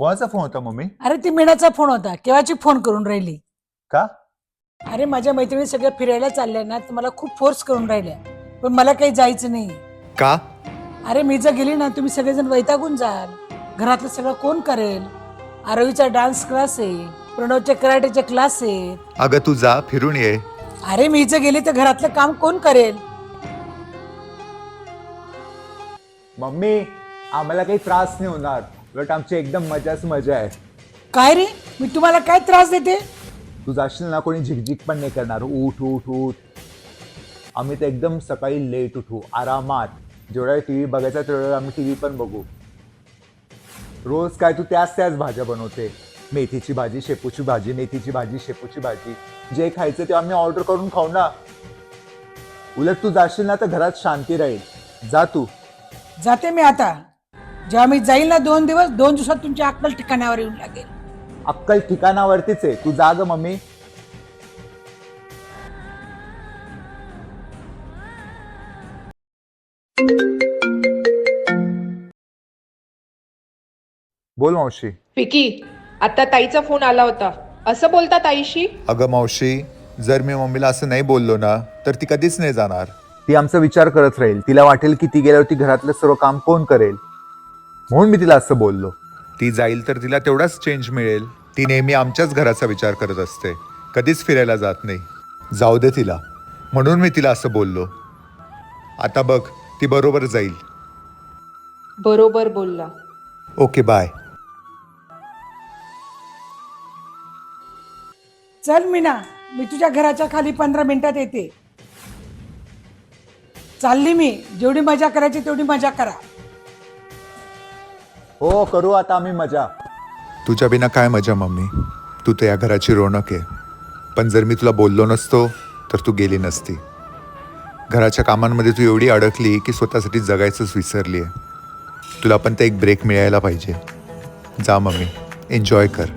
कोणाचा फोन होता मम्मी? अरे ती मीनाचा फोन होता, केव्हाची फोन करून राहिली. का? अरे माझ्या मैत्रिणी सगळ्या फिरायला चालल्या ना, तर मला खूप फोर्स करून राहिल्या, पण मला काही जायचं नाही. का? अरे मी जर गेली ना, तुम्ही सगळेजण वैतागून जाल. घरातलं सगळं कोण करेल? आरवीचा डान्स क्लास आहे, प्रणवचे कराटेचे क्लास आहे. अगं तू जा, फिरून ये. अरे मी जर गेली तर घरातलं काम कोण करेल? मम्मी, आम्हाला काही त्रास नाही होणार. उलट आमची एकदम मजाच मजा आहे. काय रे, मी तुम्हाला काय त्रास देते? तू जाशील ना, कोणी झिकझिक पण नाही करणार. उठ उठ उठ. आम्ही तर एकदम सकाळी लेट उठू, आरामात. जेवढा टीव्ही बघायचा तेवढा आम्ही टीव्ही पण बघू. रोज काय तू त्याच भाज्या बनवते. मेथीची भाजी, शेपूची भाजी, मेथीची भाजी, शेपूची भाजी. जे खायचं ते आम्ही ऑर्डर करून खाऊ ना. उलट तू जाशील ना तर घरात शांती राहील. जा तू. जाते मी आता. जेव्हा मी जाईल ना 2 दिवस, 2 दिवसात तुमची अक्कल ठिकाणावर येऊन लागेल. अक्कल ठिकाणावरतीच आहे. तू जा ग मम्मी. बोल मावशी. विकी, आता ताईचा फोन आला होता. असं बोलता ताईशी? अगं मावशी, जर मी मम्मीला असं नाही बोललो ना तर ती कधीच नाही जाणार. ती आमचा विचार करत राहील. तिला वाटेल की ती गेल्यावरती घरातलं सर्व काम कोण करेल, म्हणून मी तिला असं बोललो. ती जाईल तर तिला तेवढाच चेंज मिळेल. ती नेहमी आमच्याच घराचा विचार करत असते, कधीच फिरायला जात नाही. जाऊ दे तिला, म्हणून मी तिला असं बोललो. आता बघ, ती बरोबर जाईल. बरोबर बोलला. Okay, bye. चल मीना, मी तुझ्या घराच्या खाली 15 मिनिटात येते. चालली मी. जेवढी मजा करायची तेवढी मजा करा. हो, करू आता आम्ही मजा. तुझ्या बिना काय मजा मम्मी. तू तर या घराची रोनक आहे. पण जर मी तुला बोललो नसतो तर तू गेली नसती. घराच्या कामांमध्ये तू एवढी अडकली की स्वतःसाठी जगायचंच विसरली आहे. तुला पण ते एक ब्रेक मिळायला पाहिजे. जा मम्मी, एन्जॉय कर.